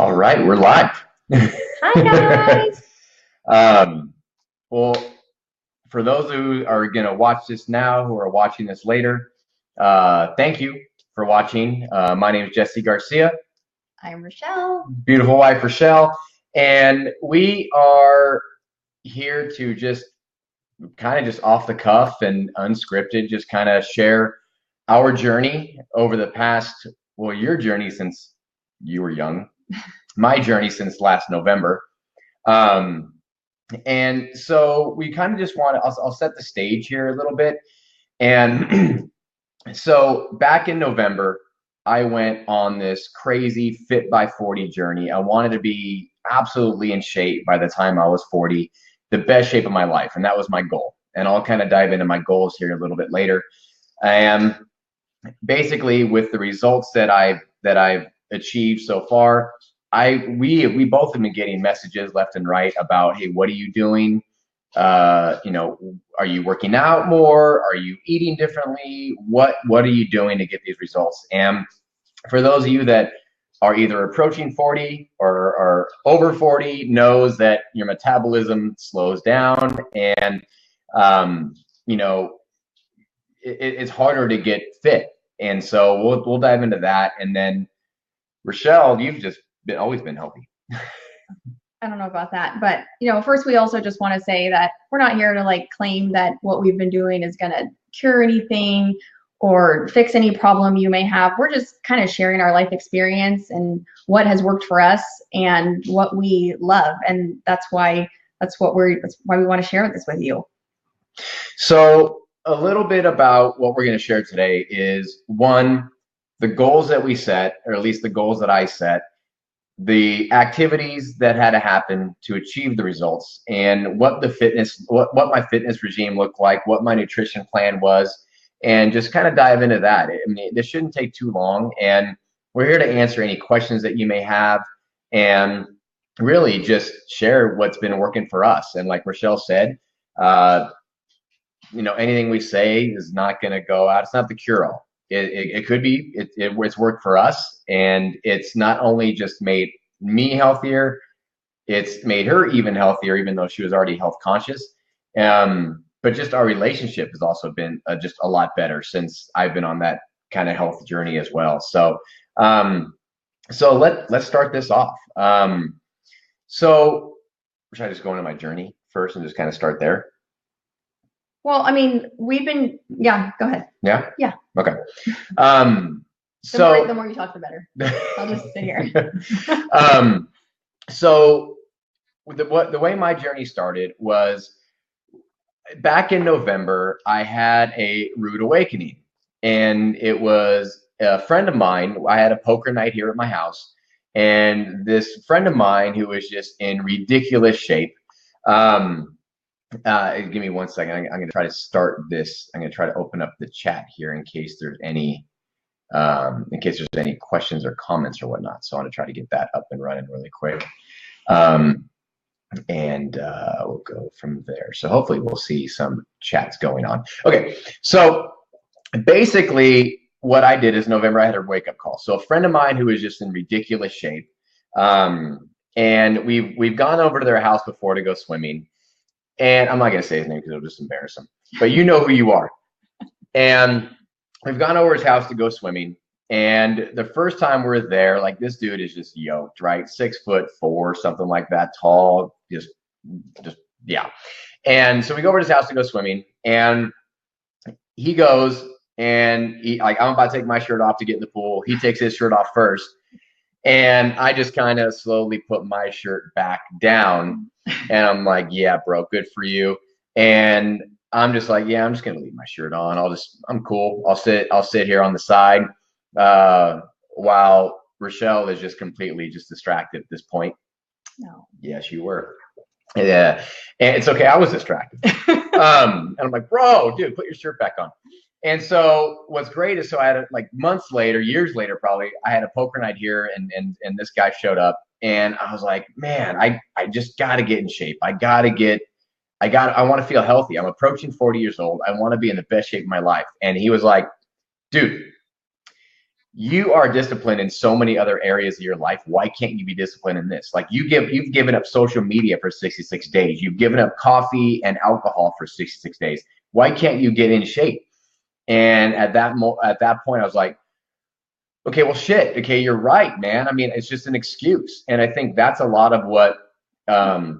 All right, we're live. Hi guys. um, well, for those who are going to watch this now, who are watching this later, thank you for watching. My name is Jesse Garcia, I'm Rochelle. beautiful wife Rochelle, and we are here to just kind of just off the cuff and unscripted, just kind of share our journey over the past, well, your journey since you were young, my journey since last November. Um, and so we kind of just want to, I'll set the stage here a little bit. And so back in November, I went on this crazy fit by 40 journey. I wanted to be absolutely in shape by the time I was 40, the best shape of my life. And that was my goal. And I'll kind of dive into my goals here a little bit later. And basically with the results that I've achieved so far, we both have been getting messages left and right about, hey, what are you doing? Are you working out more? Are you eating differently? What are you doing to get these results? And for those of you that are either approaching 40 or are over 40, knows that your metabolism slows down, and it's harder to get fit. And so we'll dive into that. And then Rochelle, you've just always been healthy. I don't know about that, but first we also just want to say that we're not here to claim that what we've been doing is going to cure anything or fix any problem you may have. We're just kind of sharing our life experience and what has worked for us and what we love, and that's why we want to share this with you. So a little bit about what we're going to share today is, one, the goals that we set, or at least the goals that I set, the activities that had to happen to achieve the results, and what my fitness regime looked like, what my nutrition plan was, and just kind of dive into that. I mean, this shouldn't take too long, and we're here to answer any questions that you may have, and really just share what's been working for us. And like Rochelle said, anything we say is not going to go out. It's not the cure-all. It could be. It's worked for us, and it's not only just made me healthier, it's made her even healthier, even though she was already health conscious. But just our relationship has also been just a lot better since I've been on that kind of health journey as well. So let's start this off. So should I just go into my journey first and just kind of start there? Well, I mean, yeah, go ahead. Yeah? Yeah. Okay. The more you talk, the better. I'll just sit here. So the way my journey started was back in November. I had a rude awakening, and it was a friend of mine. I had a poker night here at my house, and this friend of mine who was just in ridiculous shape. Give me 1 second. I'm going to try to start this. I'm going to try to open up the chat here in case there's any questions or comments or whatnot. So I want to try to get that up and running really quick. And we'll go from there. So hopefully we'll see some chats going on. Okay. So basically what I did is November, I had a wake-up call. So a friend of mine who was just in ridiculous shape, and we've gone over to their house before to go swimming. And I'm not going to say his name because it'll just embarrass him, but you know who you are. And we've gone over his house to go swimming. And the first time we're there, this dude is just yoked, right? 6'4", something like that, tall, just yeah. And so we go over to his house to go swimming, and he goes, and I'm about to take my shirt off to get in the pool. He takes his shirt off first. And I just kind of slowly put my shirt back down, and I'm like, yeah, bro, good for you. And I'm just like, yeah, I'm just going to leave my shirt on. I'm cool. I'll sit here on the side, while Rochelle is just completely just distracted at this point. No. Yes, you were. Yeah. And it's okay. I was distracted. And I'm like, bro, dude, put your shirt back on. And so what's great is, so I had months later, years later, probably, I had a poker night here, and this guy showed up, and I was like, man, I just got to get in shape. I want to feel healthy. I'm approaching 40 years old. I want to be in the best shape of my life. And he was like, dude, you are disciplined in so many other areas of your life. Why can't you be disciplined in this? Like you've given up social media for 66 days. You've given up coffee and alcohol for 66 days. Why can't you get in shape? And at that point, I was like, okay, well, shit. Okay, you're right, man. I mean, it's just an excuse. And I think that's a lot of what, well,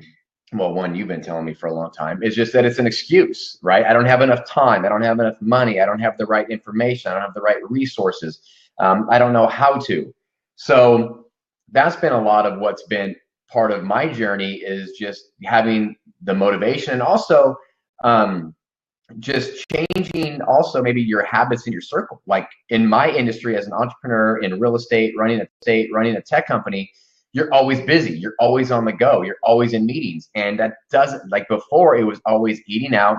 one, you've been telling me for a long time, is just that it's an excuse, right? I don't have enough time. I don't have enough money. I don't have the right information. I don't have the right resources. I don't know how to. So that's been a lot of what's been part of my journey, is just having the motivation, and also just changing also maybe your habits in your circle. Like in my industry as an entrepreneur in real estate, running a tech company, you're always busy. You're always on the go. You're always in meetings. And that doesn't, like before, it was always eating out,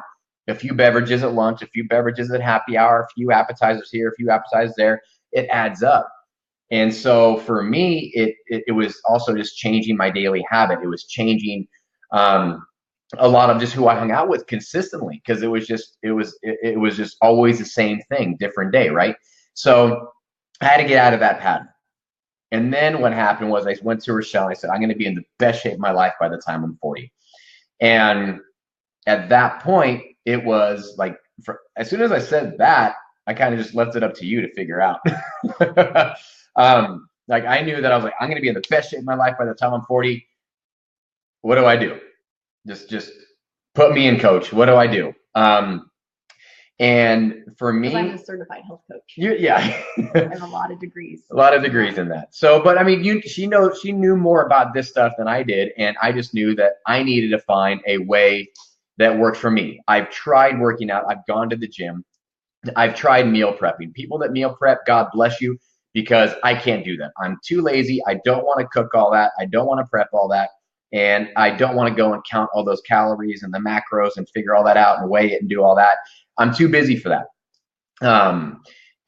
a few beverages at lunch, a few beverages at happy hour, a few appetizers here, a few appetizers there. It adds up. And so for me, it was also just changing my daily habit. It was changing a lot of just who I hung out with consistently, because it was just always the same thing, different day, right? So I had to get out of that pattern. And then what happened was I went to Rochelle and I said, I'm going to be in the best shape of my life by the time I'm 40. And at that point, it was like, as soon as I said that, I kind of just left it up to you to figure out. Like I knew that I was like, I'm going to be in the best shape of my life by the time I'm 40. What do I do? Just put me in, coach. What do I do? And for me, I'm a certified health coach. Yeah. I have a lot of degrees. A lot of degrees in that. So, but I mean, she knew more about this stuff than I did. And I just knew that I needed to find a way that worked for me. I've tried working out. I've gone to the gym. I've tried meal prepping. People that meal prep, God bless you, because I can't do that. I'm too lazy. I don't want to cook all that. I don't want to prep all that. And I don't want to go and count all those calories and the macros and figure all that out and weigh it and do all that. I'm too busy for that.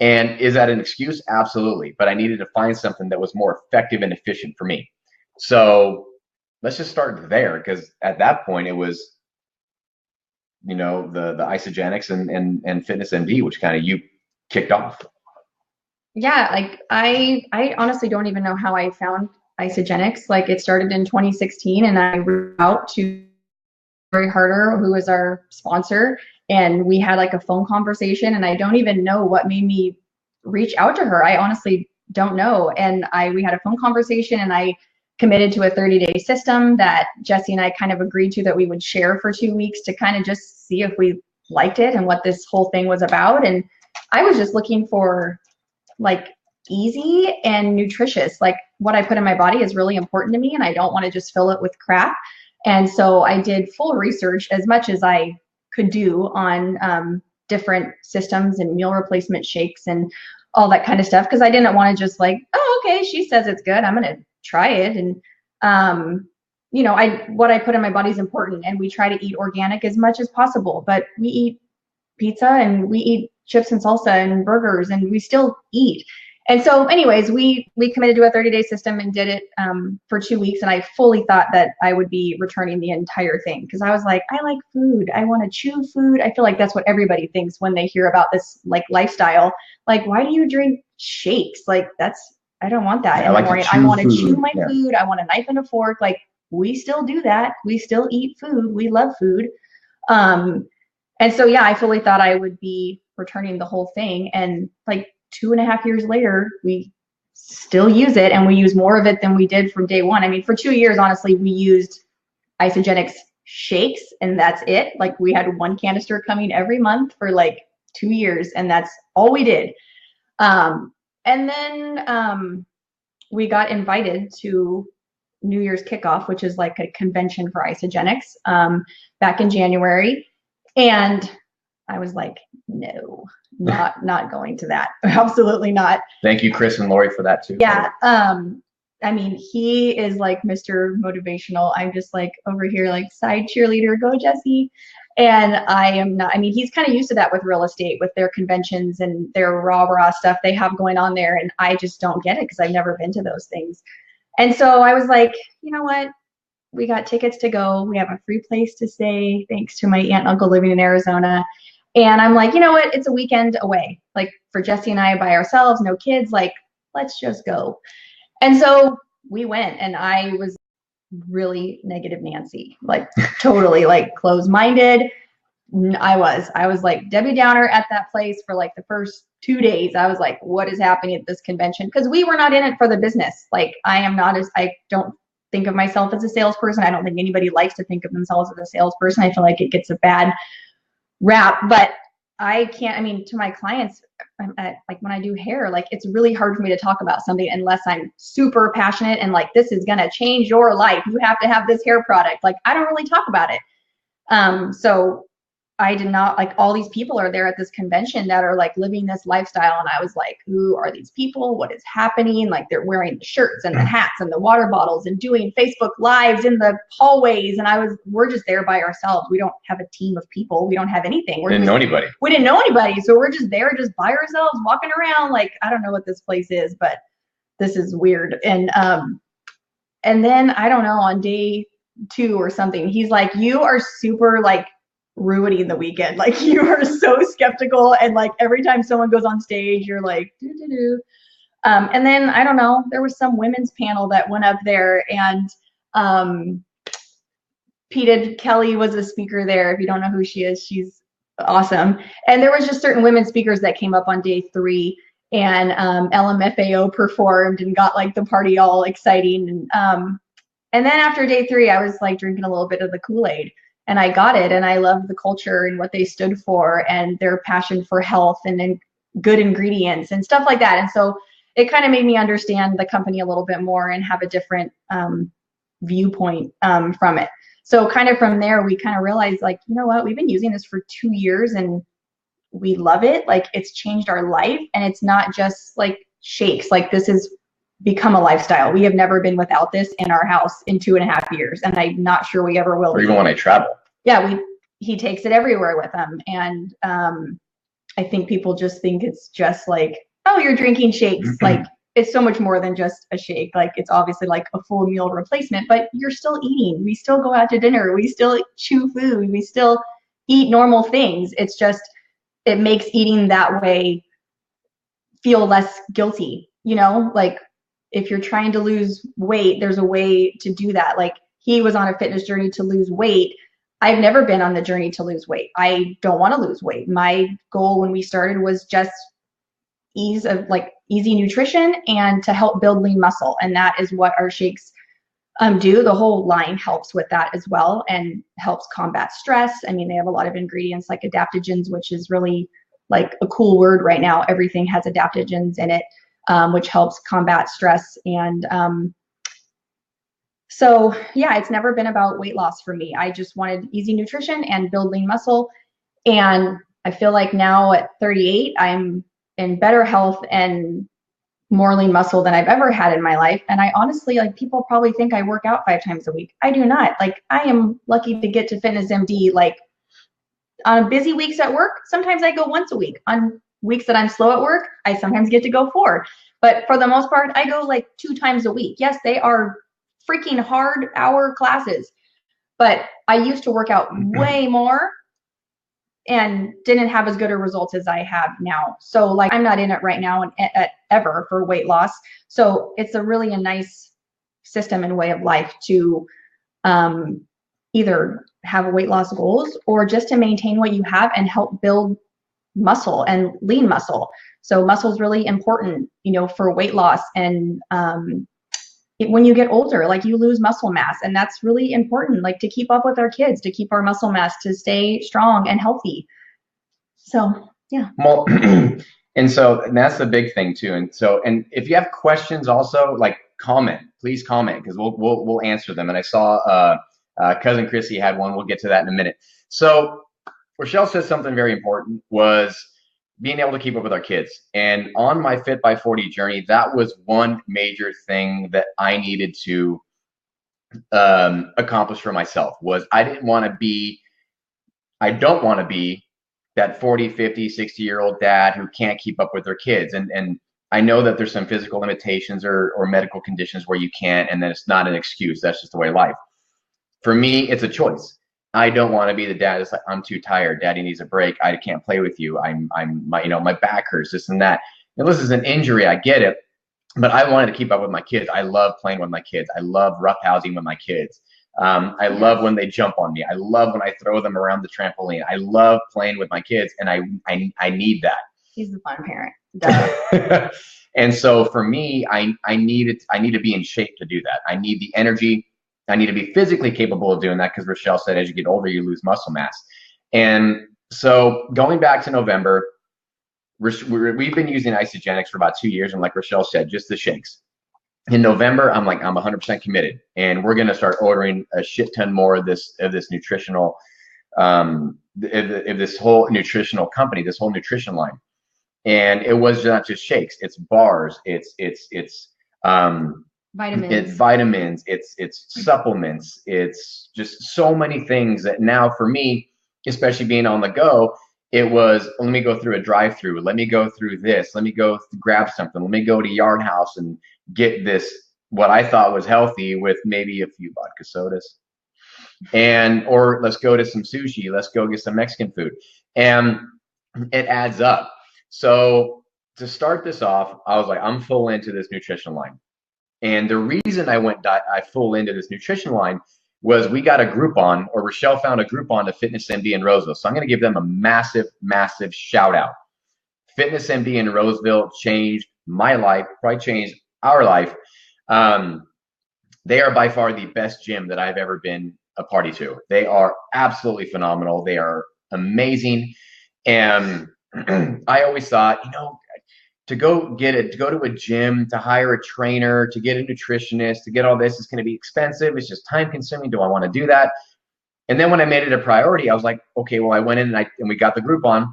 And is that an excuse? Absolutely. But I needed to find something that was more effective and efficient for me. So let's just start there, because at that point it was, the Isogenics and Fitness MD, which kind of you kicked off. Yeah, like I honestly don't even know how I found Isogenics. Like it started in 2016, and I reached out to Lori Harder, who was our sponsor, and we had like a phone conversation, and I don't even know what made me reach out to her. I honestly don't know. And we had a phone conversation, and I committed to a 30-day system that Jesse and I kind of agreed to, that we would share for 2 weeks to kind of just see if we liked it and what this whole thing was about. And I was just looking for like easy and nutritious. Like what I put in my body is really important to me, and I don't want to just fill it with crap. And so I did full research, as much as I could do, on different systems and meal replacement shakes and all that kind of stuff, because I didn't want to just like, oh, okay, she says it's good, I'm going to try it. And what I put in my body is important, and we try to eat organic as much as possible, but we eat pizza and we eat chips and salsa and burgers, and we still eat. And so anyways, we committed to a 30-day system and did it for 2 weeks. And I fully thought that I would be returning the entire thing, because I was like, I like food. I want to chew food. I feel like that's what everybody thinks when they hear about this like lifestyle. Like, why do you drink shakes? Like I don't want that. I want to chew my food. I want a knife and a fork. Like we still do that. We still eat food. We love food. And so, yeah, I fully thought I would be returning the whole thing. And like 2.5 years later, we still use it, and we use more of it than we did from day one. I mean, for 2 years, honestly, we used Isogenics shakes, and that's it. Like we had one canister coming every month for like 2 years, and that's all we did. And then we got invited to New Year's Kickoff, which is like a convention for Isogenics, back in January. And I was like, no, not going to that. Absolutely not. Thank you, Chris and Lori, for that too. Yeah. I mean, he is like Mr. Motivational. I'm just like over here, like side cheerleader, go Jesse. And I am not. I mean, he's kind of used to that with real estate, with their conventions and their rah stuff they have going on there. And I just don't get it, because I've never been to those things. And so I was like, you know what? We got tickets to go. We have a free place to stay, thanks to my aunt and uncle living in Arizona. And I'm like, you know what? It's a weekend away. Like for Jesse and I by ourselves, no kids. Like let's just go. And so we went, and I was really negative Nancy, like totally like closed-minded. I was like Debbie Downer at that place for like the first 2 days. I was like, what is happening at this convention? Because we were not in it for the business. Like I don't think of myself as a salesperson. I don't think anybody likes to think of themselves as a salesperson. I feel like it gets a bad rap, but I can't, I mean, to my clients, like when I do hair, like it's really hard for me to talk about something unless I'm super passionate and like, this is going to change your life. You have to have this hair product. Like, I don't really talk about it. So I did not, like, all these people are there at this convention that are like living this lifestyle. And I was like, who are these people? What is happening? Like, they're wearing the shirts and the hats and the water bottles and doing Facebook lives in the hallways. And we're just there by ourselves. We don't have a team of people. We don't have anything. We didn't know anybody. So we're just there, just by ourselves, walking around. Like, I don't know what this place is, but this is weird. And then I don't know, on day 2 or something, he's like, you are super like ruining the weekend. Like, you are so skeptical, and like every time someone goes on stage, you're like, doo-doo-doo. And then I don't know, there was some women's panel that went up there, and Peta Kelly was a speaker there. If you don't know who she is, she's awesome. And there was just certain women speakers that came up on day 3, and LMFAO performed and got like the party all exciting. And then after day 3, I was like drinking a little bit of the Kool-Aid. And I got it, and I loved the culture and what they stood for and their passion for health and good ingredients and stuff like that. And so it kind of made me understand the company a little bit more and have a different viewpoint from it. So kind of from there, we kind of realized, like, you know what, we've been using this for 2 years and we love it. Like, it's changed our life, and it's not just like shakes. Like, this has become a lifestyle. We have never been without this in our house in 2.5 years, and I'm not sure we ever will. Or even when I travel. Yeah, he takes it everywhere with him, and I think people just think it's just like, oh, you're drinking shakes. Like, it's so much more than just a shake. Like, it's obviously like a full meal replacement, but you're still eating. We still go out to dinner. We still chew food. We still eat normal things. It's just, it makes eating that way feel less guilty, you know? Like, if you're trying to lose weight, there's a way to do that. Like, he was on a fitness journey to lose weight. I've never been on the journey to lose weight. I don't want to lose weight. My goal when we started was just easy nutrition and to help build lean muscle. And that is what our shakes do. The whole line helps with that as well, and helps combat stress. I mean, they have a lot of ingredients like adaptogens, which is really like a cool word right now. Everything has adaptogens in it, which helps combat stress. And so yeah, it's never been about weight loss for me. I just wanted easy nutrition and build lean muscle. And I feel like now at 38, I'm in better health and more lean muscle than I've ever had in my life. And I honestly, like, people probably think I work out 5 times a week. I do not. Like, I am lucky to get to Fitness MD. Like, on busy weeks at work, sometimes I go once a week. On weeks that I'm slow at work, I sometimes get to go 4. But for the most part, I go like 2 times a week. Yes, they are freaking hard hour classes, but I used to work out way more and didn't have as good a results as I have now. So like, I'm not in it right now and ever for weight loss. So it's a nice system and way of life to either have weight loss goals or just to maintain what you have and help build muscle and lean muscle. So muscle is really important, you know, for weight loss. And when you get older, like, you lose muscle mass, and that's really important, like, to keep up with our kids, to keep our muscle mass, to stay strong and healthy. So yeah. Well, and that's the big thing too. And if you have questions, also, like, please comment, because we'll answer them. And I saw cousin Chrissy had one. We'll get to that in a minute. So Rochelle says something very important was being able to keep up with our kids. And on my Fit by 40 journey, that was one major thing that I needed to accomplish for myself. Was I don't want to be that 40, 50, 60-year-old dad who can't keep up with their kids. And I know that there's some physical limitations or medical conditions where you can't, and then it's not an excuse. That's just the way of life. For me, it's a choice. I don't want to be the dad that's like, I'm too tired. Daddy needs a break. I can't play with you. My back hurts, this and that. And this is an injury. I get it. but I wanted to keep up with my kids. I love playing with my kids. I love roughhousing with my kids. I love Yes. when they jump on me. I love when I throw them around the trampoline. I love playing with my kids, and I need He's the fun parent. Duh. that. And so for me, I need to be in shape to do that. I need the energy. I need to be physically capable of doing that because Rochelle said as you get older, you lose muscle mass. And so going back to November, we've been using isogenics for about 2 years, and like Rochelle said, just the shakes. In November, I'm 100% committed, and we're going to start ordering a shit ton more of this nutritional, of this whole nutritional company, this whole nutrition line. And it was not just shakes; it's bars, it's Vitamins. vitamins, it's supplements, it's just so many things that now for me, especially being on the go, it was let me go through a drive-through, let me go through this, let me go grab something, let me go to Yard House and get this what I thought was healthy with maybe a few vodka sodas, and or let's go to some sushi, let's go get some Mexican food, and it adds up. So to start this off, I was like, I'm full into this nutrition line. And the reason I full into this nutrition line was we got a Groupon, or Rochelle found a Groupon to Fitness MD in Roseville. So I'm going to give them a massive, massive shout out. Fitness MD in Roseville changed my life, probably changed our life. Um, they are by far the best gym that I've ever been a party to. They are absolutely phenomenal. They are amazing. And I always thought, to go to a gym, to hire a trainer, to get a nutritionist, to get all this is going to be expensive. It's just time consuming. Do I want to do that? And then when I made it a priority, I was like, okay, well, I went in and we got the Groupon.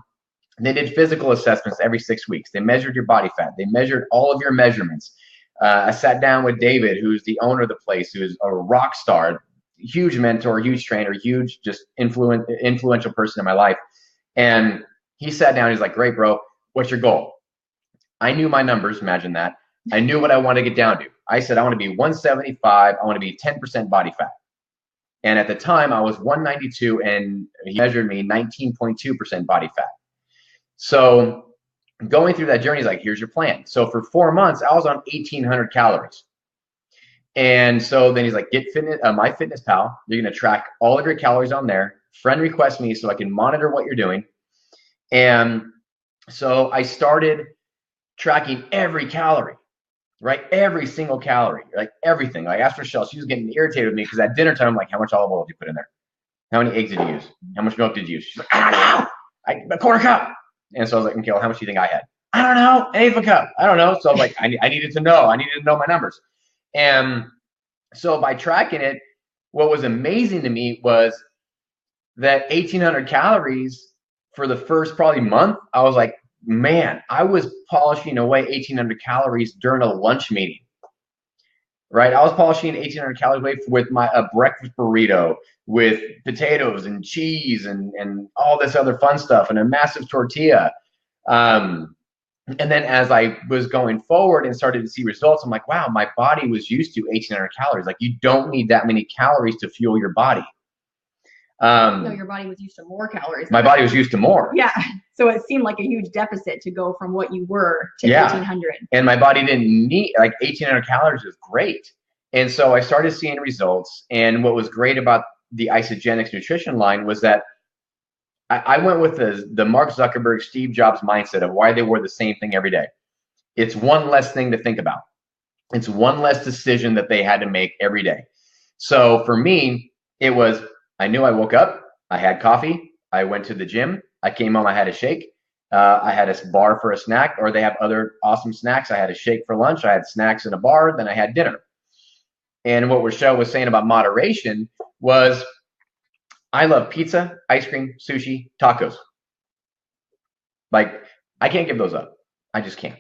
And they did physical assessments every 6 weeks. They measured your body fat. They measured all of your measurements. I sat down with David, who's the owner of the place, who's a rock star, huge mentor, huge trainer, huge just influential person in my life. And he sat down. He's like, great, bro. What's your goal? I knew my numbers. Imagine that. I knew what I wanted to get down to. I said, I want to be 175. I want to be 10% body fat. And at the time, I was 192, and he measured me 19.2% body fat. So going through that journey, he's like, here's your plan. So for 4 months, I was on 1,800 calories. And so then he's like, get fitness, MyFitnessPal. You're going to track all of your calories on there. Friend request me so I can monitor what you're doing. And so I started tracking every calorie, right? Every single calorie, like everything. Like after Rochelle, she was getting irritated with me because at dinner time, I'm like, how much olive oil did you put in there? How many eggs did you use? How much milk did you use? She's like, I don't know. A quarter cup. And so I was like, okay, well, how much do you think I had? I don't know. An eighth of a cup. I don't know. So I was like, I needed to know. I needed to know my numbers. And so by tracking it, what was amazing to me was that 1,800 calories for the first probably month, I was like, man, I was polishing away 1,800 calories during a lunch meeting, right? I was polishing 1,800 calories away with a breakfast burrito with potatoes and cheese and all this other fun stuff and a massive tortilla. And then as I was going forward and started to see results, I'm like, wow, my body was used to 1,800 calories. Like you don't need that many calories to fuel your body. No, your body was used to more calories. My body was used to more. Yeah. So it seemed like a huge deficit to go from what you were to 1,800. And my body didn't need, like 1,800 calories is great. And so I started seeing results. And what was great about the Isogenics nutrition line was that I went with the Mark Zuckerberg, Steve Jobs mindset of why they wore the same thing every day. It's one less thing to think about. It's one less decision that they had to make every day. So for me, it was, I knew I woke up, I had coffee, I went to the gym, I came home, I had a shake, I had a bar for a snack, or they have other awesome snacks. I had a shake for lunch, I had snacks in a bar, then I had dinner. And what Rochelle was saying about moderation was, I love pizza, ice cream, sushi, tacos. Like, I can't give those up. I just can't.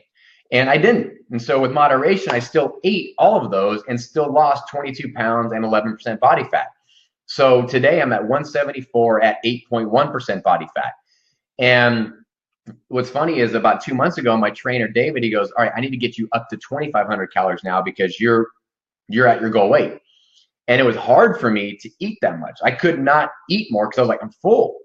And I didn't. And so with moderation, I still ate all of those and still lost 22 pounds and 11% body fat. So today I'm at 174 at 8.1% body fat. And what's funny is about 2 months ago, my trainer, David, he goes, all right, I need to get you up to 2,500 calories now because you're at your goal weight. And it was hard for me to eat that much. I could not eat more because I was like, I'm full.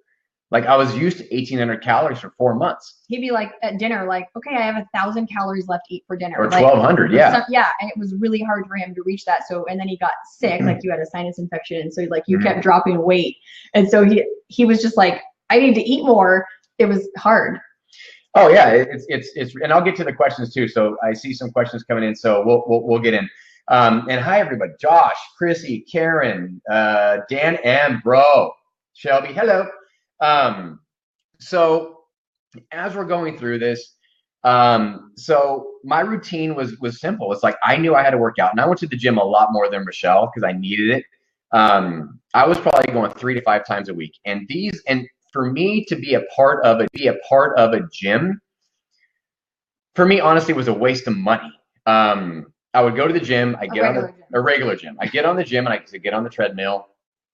Like I was used to 1,800 calories for 4 months. He'd be like at dinner, like, okay, I have 1,000 calories left to eat for dinner. Or like 1,200, yeah. Yeah, and it was really hard for him to reach that. So, and then he got sick, like you had a sinus infection, and so like you kept dropping weight, and so he was just like, I need to eat more. It was hard. Oh yeah, it's, and I'll get to the questions too. So I see some questions coming in, so we'll get in. And hi everybody, Josh, Chrissy, Karen, Dan M, bro, Shelby, hello. So as we're going through this, so my routine was simple. It's like I knew I had to work out, and I went to the gym a lot more than Rochelle because I needed it. I was probably going 3 to 5 times a week, and for me to be a part of a gym, for me honestly was a waste of money. I would go to the gym, I get on a regular gym. I get on the gym and I get on the treadmill.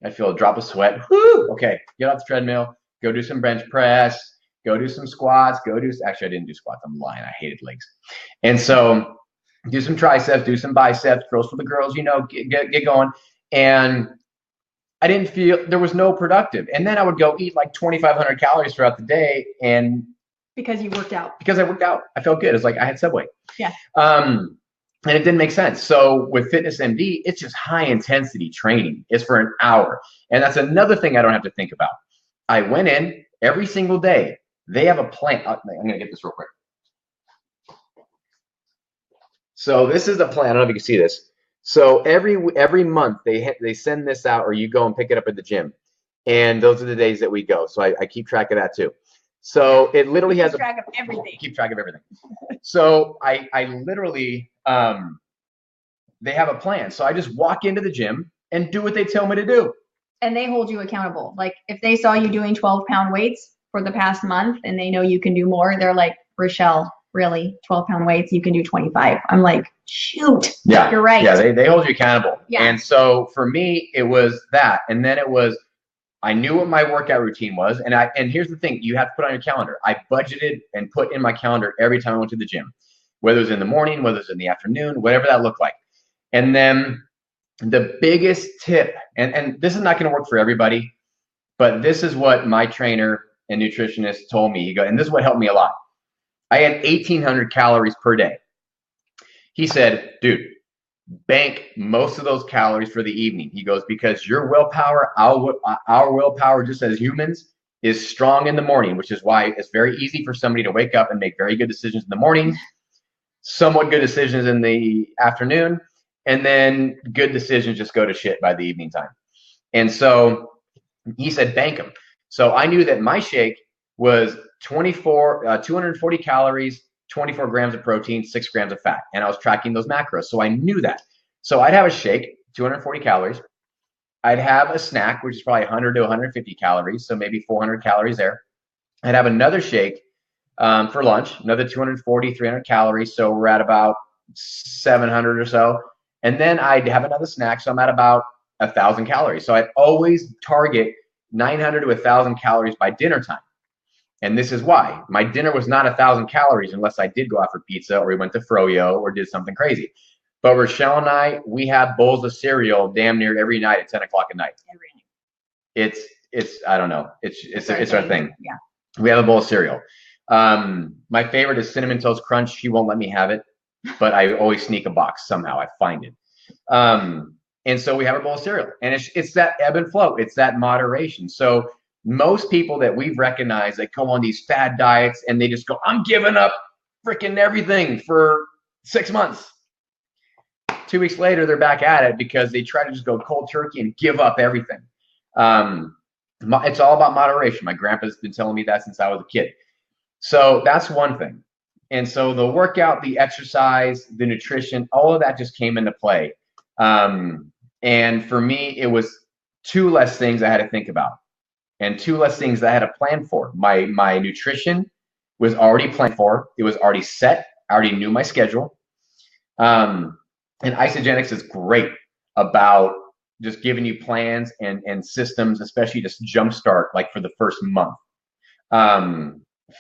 I feel a drop of sweat. Whoo! Okay, get off the treadmill, go do some bench press, go do some squats, actually I didn't do squats, I'm lying, I hated legs. And so do some triceps, do some biceps, girls for the girls, get going. And I didn't feel, there was no productive. And then I would go eat like 2,500 calories throughout the day. And because you worked out. Because I worked out. I felt good. It's like I had Subway. Yeah. And it didn't make sense. So with Fitness MD, it's just high intensity training. It's for an hour. And that's another thing I don't have to think about. I went in every single day. They have a plan. I'm going to get this real quick. So this is the plan. I don't know if you can see this. So every month they send this out, or you go and pick it up at the gym. And those are the days that we go. So I keep track of that too. So it literally has track of everything. Keep track of everything. So I literally, they have a plan. So I just walk into the gym and do what they tell me to do. And they hold you accountable. Like if they saw you doing 12-pound weights for the past month and they know you can do more, they're like, Rochelle, really, 12-pound weights, you can do 25. I'm like, shoot, yeah, you're right. Yeah, they hold you accountable. Yeah. And so for me, it was that. And then it was, I knew what my workout routine was. And here's the thing, you have to put on your calendar. I budgeted and put in my calendar every time I went to the gym, whether it was in the morning, whether it was in the afternoon, whatever that looked like. And then the biggest tip, and this is not going to work for everybody, but this is what my trainer and nutritionist told me. And this is what helped me a lot. I had 1,800 calories per day. He said, dude, bank most of those calories for the evening. He goes, because your willpower, our willpower just as humans is strong in the morning, which is why it's very easy for somebody to wake up and make very good decisions in the morning, somewhat good decisions in the afternoon, and then good decisions just go to shit by the evening time. And so he said, bank them. So I knew that my shake was 240 calories, 24 grams of protein, 6 grams of fat. And I was tracking those macros. So I knew that. So I'd have a shake, 240 calories. I'd have a snack, which is probably 100 to 150 calories. So maybe 400 calories there. I'd have another shake for lunch, another 240, 300 calories. So we're at about 700 or so. And then I'd have another snack. So I'm at about 1,000 calories. So I'd always target 900 to 1,000 calories by dinner time. And this is why my dinner was not 1,000 calories unless I did go out for pizza or we went to Froyo or did something crazy. But Rochelle and I, we have bowls of cereal damn near every night at 10 o'clock at night. Every night. It's I don't know. It's our thing. Yeah. We have a bowl of cereal. My favorite is Cinnamon Toast Crunch. She won't let me have it, but I always sneak a box somehow. I find it. And so we have a bowl of cereal, and it's that ebb and flow. It's that moderation. So most people that we've recognized that go on these fad diets and they just go, I'm giving up freaking everything for 6 months. 2 weeks later, they're back at it because they try to just go cold turkey and give up everything. It's all about moderation. My grandpa's been telling me that since I was a kid. So that's one thing. And so the workout, the exercise, the nutrition, all of that just came into play. And for me, it was 2 less things I had to think about and 2 less things that I had to plan for. My nutrition was already planned for. It was already set. I already knew my schedule. And Isagenix is great about just giving you plans and systems, especially just jumpstart like for the first month.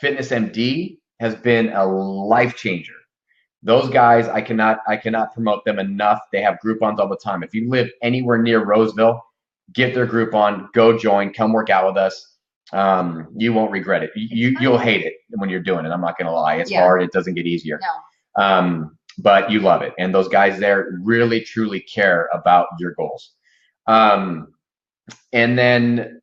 Fitness MD has been a life changer. Those guys, I cannot promote them enough. They have Groupons all the time. If you live anywhere near Roseville, get their Groupon, go join, come work out with us. You won't regret it. You'll hate it when you're doing it. I'm not going to lie. It's hard. It doesn't get easier. No. But you love it. And those guys there really, truly care about your goals. And then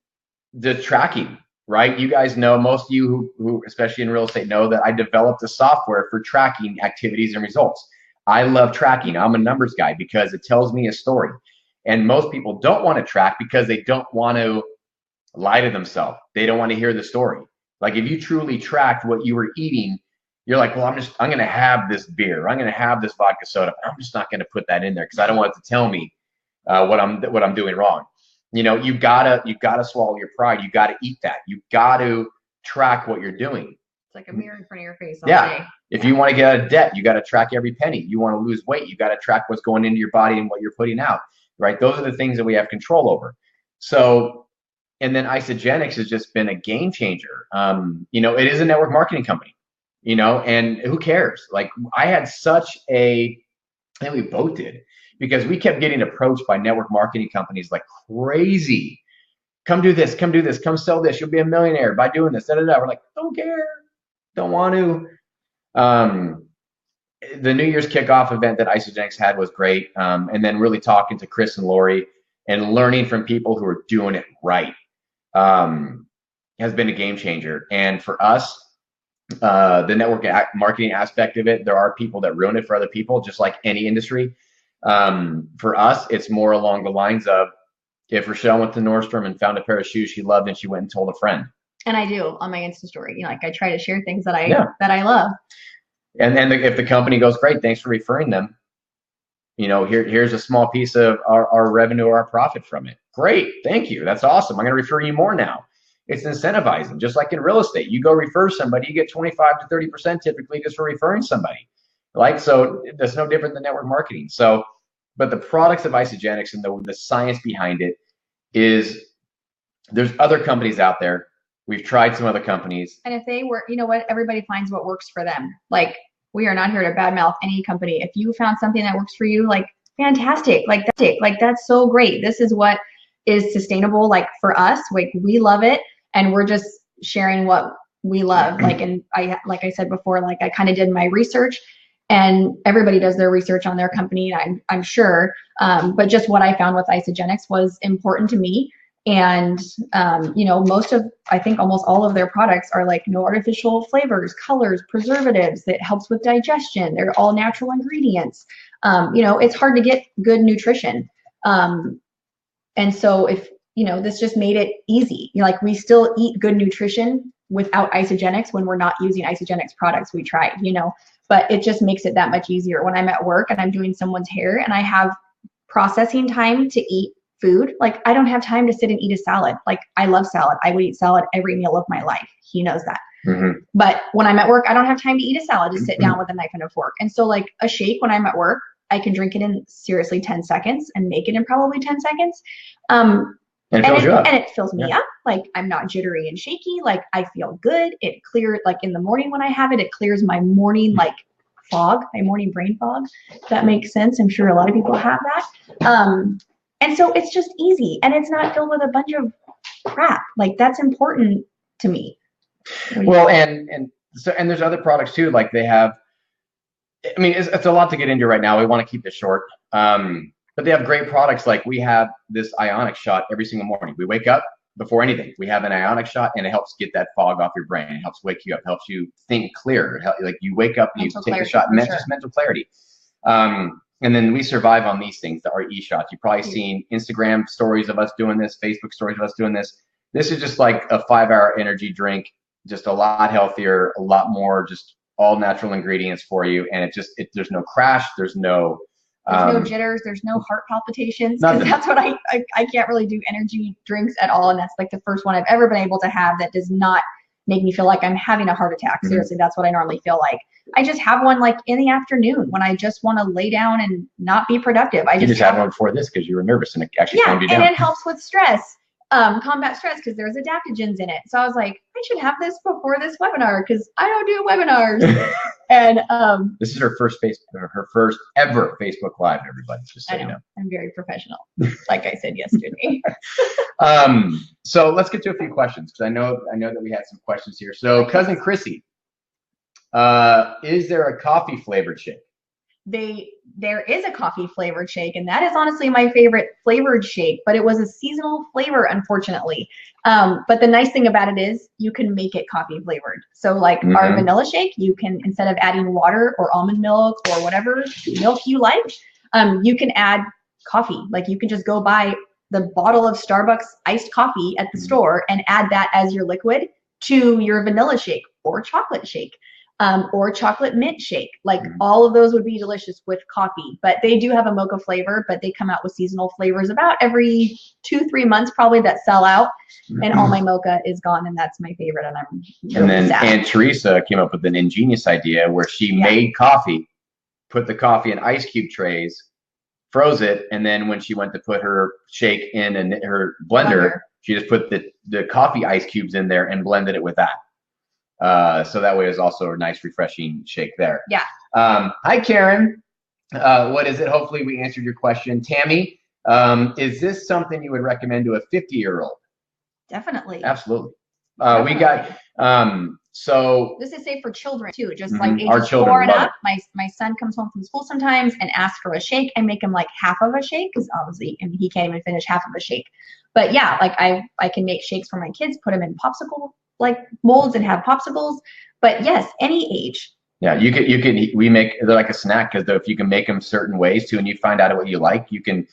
the tracking, right? You guys know, most of you who especially in real estate, know that I developed a software for tracking activities and results. I love tracking. I'm a numbers guy because it tells me a story. And most people don't want to track because they don't want to lie to themselves. They don't want to hear the story. Like if you truly tracked what you were eating, you're like, well, I'm going to have this beer. I'm going to have this vodka soda. I'm just not going to put that in there because I don't want it to tell me what I'm doing wrong. You know, you gotta swallow your pride. You gotta eat that. You gotta track what you're doing. It's like a mirror in front of your face all day. If you want to get out of debt, you got to track every penny. You want to lose weight, you got to track what's going into your body and what you're putting out, right? Those are the things that we have control over. So, and then Isagenix has just been a game changer. You know, it is a network marketing company, you know, and who cares? Like I had such I think we both did, because we kept getting approached by network marketing companies like crazy. Come do this, come sell this. You'll be a millionaire by doing this. Da, da, da. We're like, don't care, don't want to. The New Year's kickoff event that Isagenix had was great. And then really talking to Chris and Lori and learning from people who are doing it right has been a game changer. And for us, the network marketing aspect of it, there are people that ruin it for other people, just like any industry. For us, it's more along the lines of, if Rochelle went to Nordstrom and found a pair of shoes she loved and she went and told a friend. And I do on my Insta story. You know, like I try to share things that I love. And then if the company goes, great, thanks for referring them. You know, here's a small piece of our revenue or our profit from it. Great, thank you. That's awesome. I'm going to refer you more now. It's incentivizing, just like in real estate. You go refer somebody, you get 25 to 30% typically just for referring somebody. Like, so that's no different than network marketing. So, but the products of Isagenix and the science behind it is, there's other companies out there. We've tried some other companies. And if they work, you know what, everybody finds what works for them. Like, we are not here to badmouth any company. If you found something that works for you, like, fantastic. Like that's so great. This is what is sustainable. Like for us, like we love it. And we're just sharing what we love. Like, and like I said before, like I kind of did my research, and everybody does their research on their company, I'm sure. But just what I found with Isagenix was important to me. And, you know, I think almost all of their products are like no artificial flavors, colors, preservatives. That helps with digestion. They're all natural ingredients. You know, it's hard to get good nutrition. And so if, you know, this just made it easy. You know, like we still eat good nutrition without Isagenix when we're not using Isagenix products. We tried, you know, but it just makes it that much easier when I'm at work and I'm doing someone's hair and I have processing time to eat food. Like I don't have time to sit and eat a salad. Like I love salad. I would eat salad every meal of my life. He knows that. Mm-hmm. But when I'm at work, I don't have time to eat a salad, to sit down with a knife and a fork. And so like a shake when I'm at work, I can drink it in seriously 10 seconds and make it in probably 10 seconds. And it fills me up. Like I'm not jittery and shaky. Like I feel good. It clears, like in the morning when I have it, it clears my morning like fog, my morning brain fog. If that makes sense. I'm sure a lot of people have that. And so it's just easy and it's not filled with a bunch of crap. Like that's important to me. Well, and there's other products too. Like they have, I mean, it's a lot to get into right now. We want to keep it short. But they have great products. Like we have this ionic shot every single morning. We wake up before anything. We have an ionic shot and it helps get that fog off your brain. It helps wake you up, helps you think clearer. Like you wake up and you take the shot, just mental clarity. And then we survive on these things, our e-shots. You've probably seen Instagram stories of us doing this, Facebook stories of us doing this. This is just like a 5-hour energy drink, just a lot healthier, a lot more, just all natural ingredients for you. And there's no crash, there's no jitters, there's no heart palpitations. Because that's what I can't really do energy drinks at all. And that's like the first one I've ever been able to have that does not make me feel like I'm having a heart attack. Seriously, that's what I normally feel like. I just have one like in the afternoon when I just want to lay down and not be productive. You just had one before this because you were nervous and it actually calmed you down. And it helps with stress. combat stress because there's adaptogens in it. So I was like, I should have this before this webinar because I don't do webinars. And this is her first ever Facebook Live, everybody. Just so you know. I'm very professional, like I said yesterday. So let's get to a few questions because I know that we had some questions here. So Cousin Chrissy, is there a coffee flavored shake? There is a coffee flavored shake, and that is honestly my favorite flavored shake, but it was a seasonal flavor, unfortunately. But the nice thing about it is you can make it coffee flavored. So like our vanilla shake, you can, instead of adding water or almond milk or whatever milk you like, you can add coffee. Like you can just go buy the bottle of Starbucks iced coffee at the store and add that as your liquid to your vanilla shake or chocolate shake. Or chocolate mint shake. Like all of those would be delicious with coffee, but they do have a mocha flavor, but they come out with seasonal flavors about every 2-3 months probably that sell out, and all my mocha is gone, and that's my favorite, and I'm really And then sad. Aunt Teresa came up with an ingenious idea where she made coffee, put the coffee in ice cube trays, froze it, and then when she went to put her shake in her blender, she just put the coffee ice cubes in there and blended it with that. So that way it was also a nice, refreshing shake there. Yeah. Hi, Karen. What is it? Hopefully we answered your question. Tammy, is this something you would recommend to a 50-year-old? Definitely. Absolutely. Definitely. We got, so. This is safe for children too, just like ages Our children 4 and love up. My son comes home from school sometimes and asks for a shake. I make him like half of a shake because obviously, and he can't even finish half of a shake. But yeah, like I can make shakes for my kids, put them in popsicle like molds and have popsicles. But yes, any age. Yeah, we make, they're like a snack because if you can make them certain ways too, and you find out what you like, you can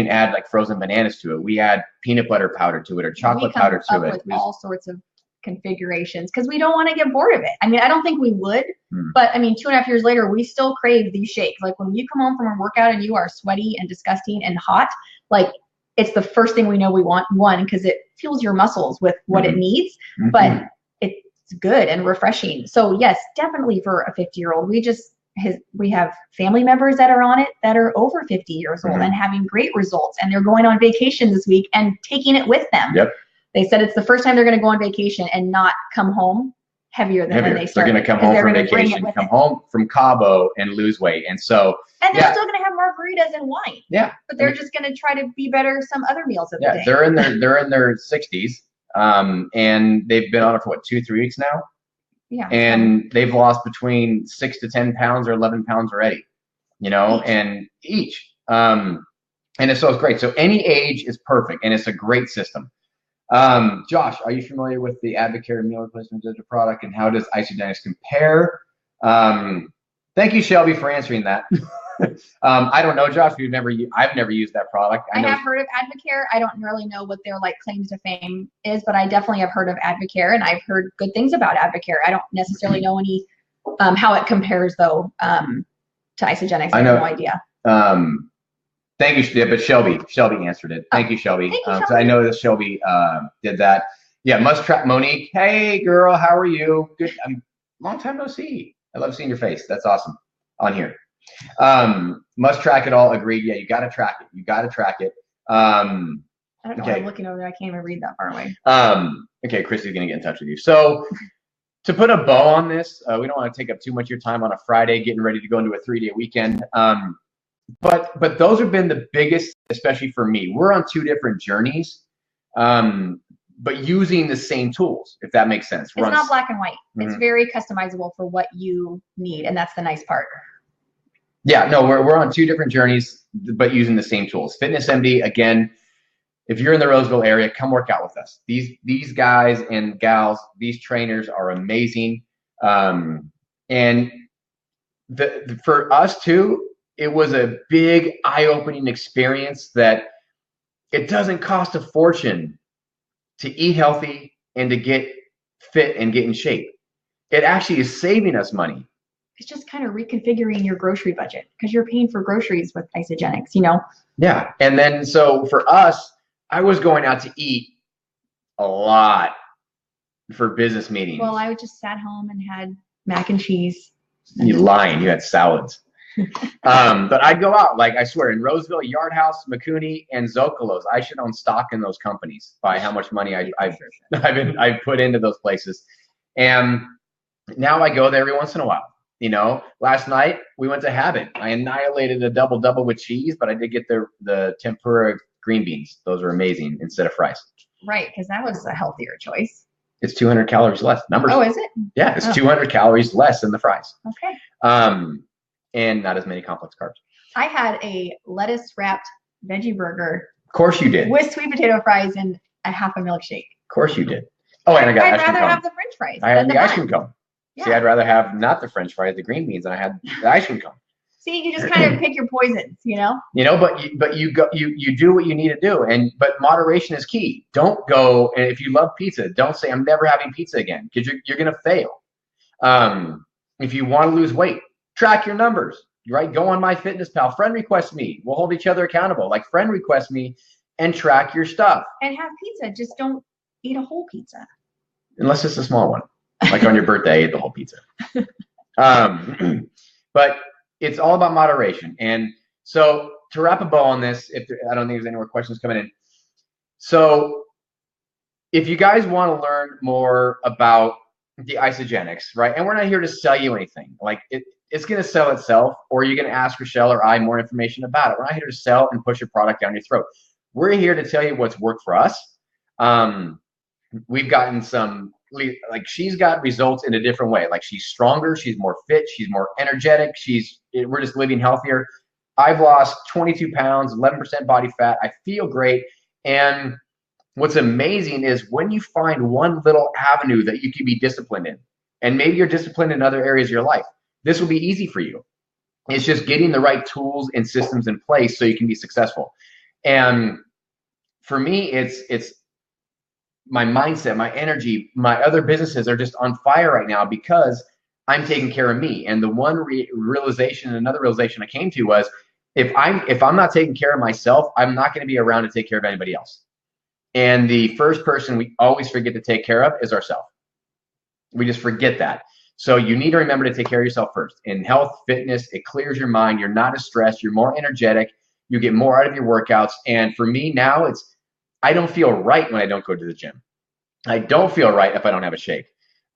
add like frozen bananas to it. We add peanut butter powder to it or chocolate powder to it. With all sorts of configurations because we don't want to get bored of it. I mean, I don't think we would, but I mean, 2.5 years later, we still crave these shakes. Like when you come home from a workout and you are sweaty and disgusting and hot, like it's the first thing we know we want, one, because it fuels your muscles with what it needs, but it's good and refreshing. So yes, definitely for a 50-year-old. We have family members that are on it that are over 50 years old and having great results, and they're going on vacation this week and taking it with them. Yep. They said it's the first time they're going to go on vacation and not come home heavier than when they started. They're going to come home from vacation, come home from Cabo and lose weight. And so, and they're still going to have margaritas and wine. Yeah. But they're just going to try to be better some other meals of the day. They're in their 60s. And they've been on it for what, 2-3 weeks now? Yeah. And they've lost between 6 to 10 pounds or 11 pounds already, and each. And so it's great. So any age is perfect, and it's a great system. Josh, are you familiar with the Advocare meal replacement product, and how does Isagenix compare? Thank you, Shelby, for answering that. I don't know, Josh. I've never used that product. I have heard of Advocare. I don't really know what their like claims to fame is, but I definitely have heard of Advocare, and I've heard good things about Advocare. I don't necessarily know any how it compares though to Isagenix. I have no idea. Thank you, but Shelby answered it. Thank you, Shelby. Thank you, Shelby. So I know that Shelby did that. Yeah, must track Monique. Hey, girl, how are you? Good. Long time no see. I love seeing your face. That's awesome on here. Must track it all. Agreed. Yeah, you got to track it. I don't know. I'm looking over there. I can't even read that far away. Okay, Chrissy's gonna get in touch with you. So to put a bow on this, we don't want to take up too much of your time on a Friday, getting ready to go into a 3-day weekend. But those have been the biggest, especially for me. We're on 2 different journeys, but using the same tools, if that makes sense. It's not black and white. It's very customizable for what you need, and that's the nice part. Yeah, no, we're on 2 different journeys, but using the same tools. Fitness MD, again, if you're in the Roseville area, come work out with us. These guys and gals, these trainers are amazing. And for us too, it was a big eye-opening experience that it doesn't cost a fortune to eat healthy and to get fit and get in shape. It actually is saving us money. It's just kind of reconfiguring your grocery budget because you're paying for groceries with Isagenix, Yeah. And then so for us, I was going out to eat a lot for business meetings. Well, I just sat home and had mac and cheese. You lying. You had salads. But I'd go out, like I swear, in Roseville, Yard House, McCooney, and Zocalo's. I should own stock in those companies by how much money I've put into those places. And now I go there every once in a while. You know, last night we went to Habit. I annihilated a double with cheese, but I did get the tempura green beans. Those are amazing instead of fries. Right, because that was a healthier choice. It's 200 calories less. Numbers. Oh, is it? Yeah, it's 200 calories less than the fries. Okay. And not as many complex carbs. I had a lettuce wrapped veggie burger. Of course you did. With sweet potato fries and a half a milkshake. Of course you did. Oh, and I got I'd ice cream rather cone. have the French fries. I had the ice cream cone. Yeah. See, I'd rather have not the French fries, the green beans, than I had the ice cream cone. See, you just kind of pick your poisons, you know. You know, but you do what you need to do, but moderation is key. Don't go, and if you love pizza, don't say I'm never having pizza again, because you're gonna fail. If you want to lose weight, track your numbers. Right? Go on MyFitnessPal. Friend request me. We'll hold each other accountable. Like friend request me and track your stuff. And have pizza. Just don't eat a whole pizza. Unless it's a small one. Like on your birthday, I ate the whole pizza. But it's all about moderation. And so to wrap a bow on this, I don't think there's any more questions coming in. So if you guys want to learn more about the isogenics, right? And we're not here to sell you anything. Like it's going to sell itself, or you're going to ask Rochelle or I more information about it. We're not here to sell and push your product down your throat. We're here to tell you what's worked for us. We've gotten like she's got results in a different way. Like she's stronger, she's more fit, she's more energetic. We're just living healthier. I've lost 22 pounds, 11% body fat. I feel great. And what's amazing is when you find one little avenue that you can be disciplined in, and maybe you're disciplined in other areas of your life, this will be easy for you. It's just getting the right tools and systems in place so you can be successful. And for me, it's my mindset, my energy, my other businesses are just on fire right now because I'm taking care of me. And the one realization, another realization I came to was if I'm not taking care of myself, I'm not going to be around to take care of anybody else. And the first person we always forget to take care of is ourselves. We just forget that. So you need to remember to take care of yourself first. In health, fitness, it clears your mind. You're not as stressed. You're more energetic. You get more out of your workouts. And for me now, I don't feel right when I don't go to the gym. I don't feel right if I don't have a shake.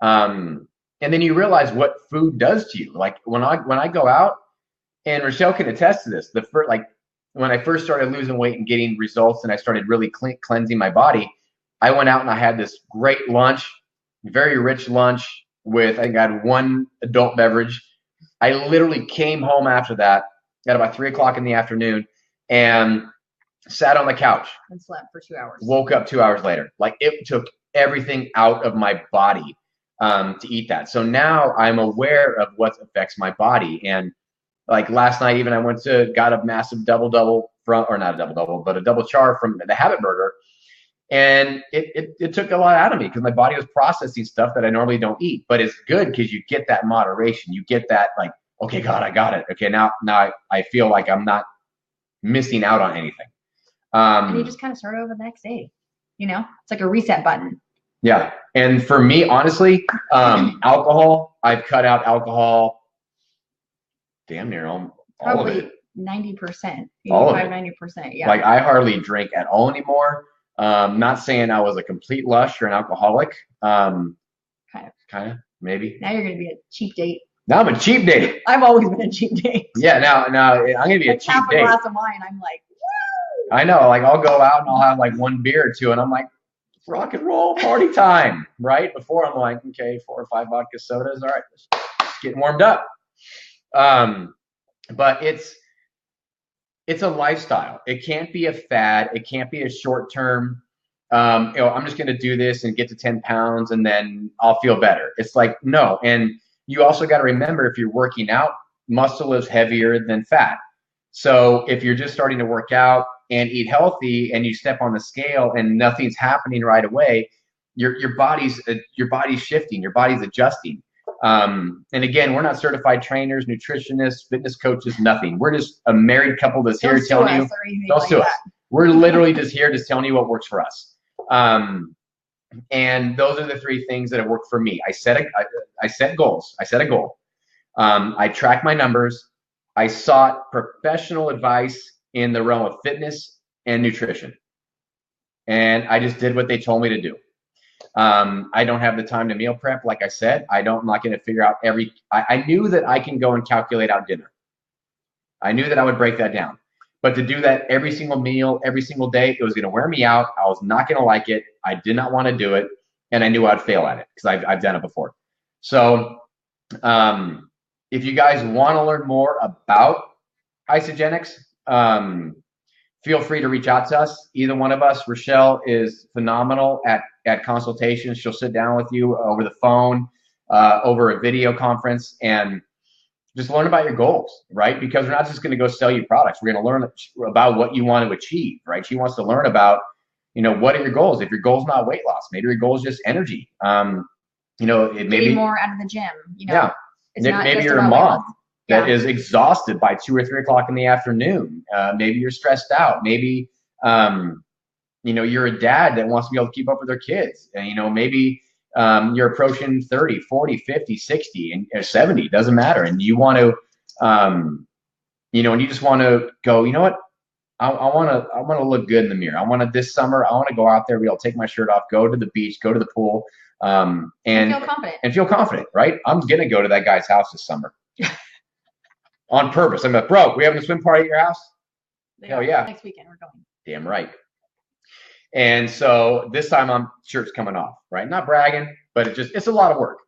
And then you realize what food does to you. Like when I go out, and Rochelle can attest to this, when I first started losing weight and getting results and I started really cleansing my body, I went out and I had this great lunch, very rich lunch with, I think I had one adult beverage. I literally came home after that at about 3 o'clock in the afternoon and sat on the couch. And slept for 2 hours. Woke up 2 hours later. Like it took everything out of my body to eat that. So now I'm aware of what affects my body. And like last night, even I got a massive double from, or not a double, but a double char from the Habit Burger. And it took a lot out of me because my body was processing stuff that I normally don't eat. But it's good because you get that moderation. You get that like, okay, God, I got it. Okay, now I feel like I'm not missing out on anything. And you just kind of start over the next day. You know, it's like a reset button. Yeah. And for me, honestly, alcohol, I've cut out alcohol damn near all Probably of it. 90%. All of it. 90%. Yeah. Like I hardly drink at all anymore. Not saying I was a complete lush or an alcoholic. Kind of, maybe. Now you're going to be a cheap date. Now I'm a cheap date. I've always been a cheap date. Yeah, now I'm going to be a cheap half date. A glass of wine, I'm like, woo! I know, like I'll go out and I'll have like one beer or two and I'm like, rock and roll party time, right? Before I'm like, okay, 4 or 5 vodka sodas. All right, just getting warmed up. But it's a lifestyle. It can't be a fad. It can't be a short term, I'm just going to do this and get to 10 pounds and then I'll feel better. It's like, no. And you also got to remember if you're working out, muscle is heavier than fat. So if you're just starting to work out and eat healthy and you step on the scale and nothing's happening right away, your body's shifting, your body's adjusting. And again, we're not certified trainers, nutritionists, fitness coaches, nothing. We're just a married couple that's here telling you, don't sue us. We're literally just here just telling you what works for us. And those are the 3 things that have worked for me. I set goals. I set a goal. I track my numbers. I sought professional advice in the realm of fitness and nutrition. And I just did what they told me to do. I don't have the time to meal prep. Like I said, I'm not going to figure out I knew that I can go and calculate out dinner. I knew that I would break that down. But to do that every single meal, every single day, it was going to wear me out. I was not going to like it. I did not want to do it. And I knew I'd fail at it because I've done it before. So if you guys want to learn more about isogenics, feel free to reach out to us. Either one of us. Rochelle is phenomenal at consultations. She'll sit down with you over the phone, over a video conference, and just learn about your goals, right? Because we're not just going to go sell you products. We're going to learn about what you want to achieve, right? She wants to learn about, what are your goals? If your goal's not weight loss, maybe your goal is just energy. It may be more out of the gym. Yeah. Maybe you're a mom that is exhausted by 2 or 3 o'clock in the afternoon. Maybe you're stressed out. Maybe, you're a dad that wants to be able to keep up with their kids. And, maybe you're approaching 30, 40, 50, 60, and 70, doesn't matter. And you want to, and you just want to go, you know what? I want to look good in the mirror. This summer, I want to go out there, be able to take my shirt off, go to the beach, go to the pool, and feel confident, right? I'm going to go to that guy's house this summer on purpose. I'm like, bro, we having a swim party at your house? Hell yeah. Next weekend we're going. Damn right. And so this time shirt's coming off, right? Not bragging, but it's a lot of work.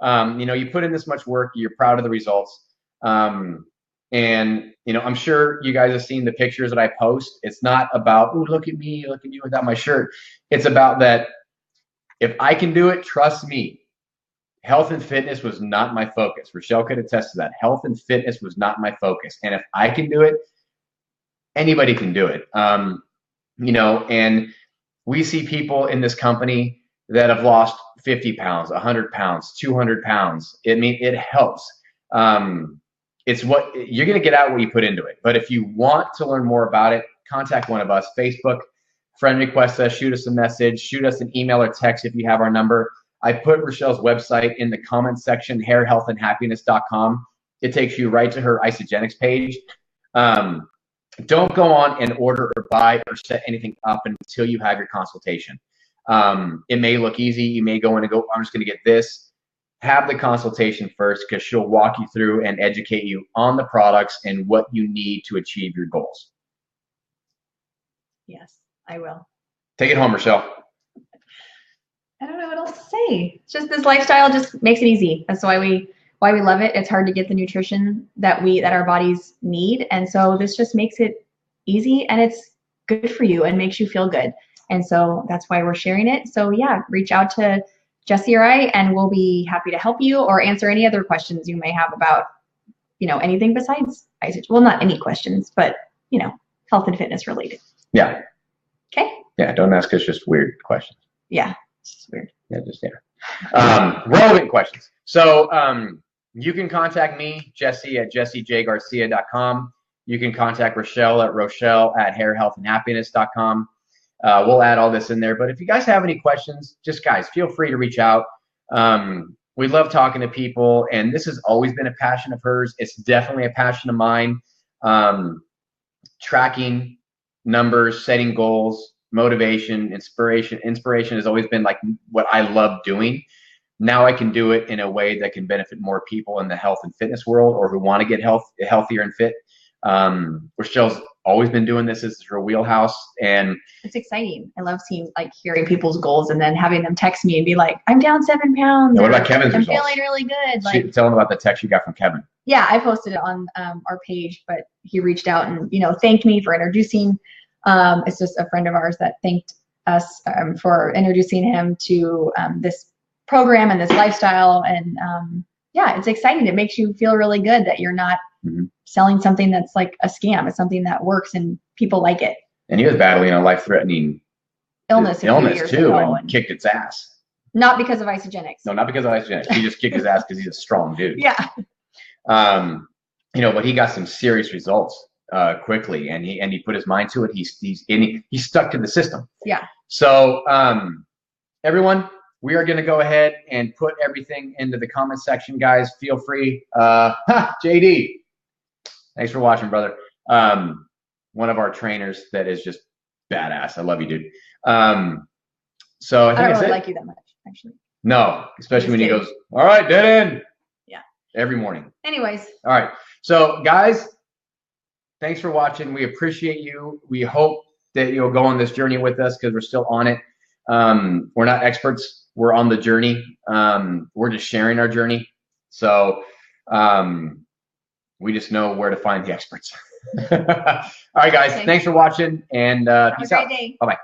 You put in this much work, you're proud of the results. And I'm sure you guys have seen the pictures that I post. It's not about, oh, look at me, look at you without my shirt. It's about that if I can do it, trust me. Health and fitness was not my focus. Rochelle could attest to that. Health and fitness was not my focus. And if I can do it, anybody can do it. And we see people in this company that have lost 50 pounds, 100 pounds, 200 pounds. It helps. It's what you're going to get out what you put into it. But if you want to learn more about it, contact one of us. Facebook, friend request us, shoot us a message, shoot us an email or text if you have our number. I put Rochelle's website in the comments section, hairhealthandhappiness.com. It takes you right to her isogenics page. Don't go on and order or buy or set anything up until you have your consultation. It may look easy. You may go in and go, I'm just going to get this. Have the consultation first because she'll walk you through and educate you on the products and what you need to achieve your goals. Yes, I will. Take it home, Rochelle. I don't know what else to say. It's just this lifestyle just makes it easy. That's why we love it. It's hard to get the nutrition that our bodies need. And so this just makes it easy and it's good for you and makes you feel good. And so that's why we're sharing it. So yeah, reach out to Jesse or I, and we'll be happy to help you or answer any other questions you may have about, anything besides isogenics. Well, not any questions, but, health and fitness related. Yeah. Okay. Yeah. Don't ask us just weird questions. Yeah. It's just weird. Yeah. Relevant questions. So, you can contact me, Jesse, at jessejgarcia.com. You can contact Rochelle at hairhealthandhappiness.com. We'll add all this in there. But if you guys have any questions, guys, feel free to reach out. We love talking to people, and this has always been a passion of hers. It's definitely a passion of mine. Tracking numbers, setting goals, motivation, inspiration has always been like what I love doing. Now I can do it in a way that can benefit more people in the health and fitness world or who want to get healthier and fit. Rochelle's always been doing this. This is her wheelhouse, and it's exciting. I love hearing people's goals and then having them text me and be like, I'm down 7 pounds. What about Kevin's results? I'm feeling really good. Tell them about the text you got from Kevin. Yeah, I posted it on our page, but he reached out and, thanked me for introducing. It's just a friend of ours that thanked us for introducing him to this program and this lifestyle. And yeah, it's exciting. It makes you feel really good that you're not selling something that's like a scam. It's something that works and people like it. And he was battling a life-threatening illness too, and kicked its ass. Not because of isogenics. No, not because of isogenics. He just kicked his ass because he's a strong dude. Yeah. But he got some serious results quickly, and he put his mind to it. He stuck to the system. Yeah. So everyone, we are going to go ahead and put everything into the comment section, guys. Feel free. JD, Thanks for watching, brother. One of our trainers that is just badass. I love you, dude. So I I think don't it's really it. like you that much, actually. No, especially when he kidding. goes, all right, dead end. Yeah. Every morning. Anyways. All right. So guys, thanks for watching. We appreciate you. We hope that you'll go on this journey with us because we're still on it. We're not experts. We're on the journey. We're just sharing our journey. So we just know where to find the experts. All right, guys. Thanks for watching, and peace out. Have a great day. Bye-bye.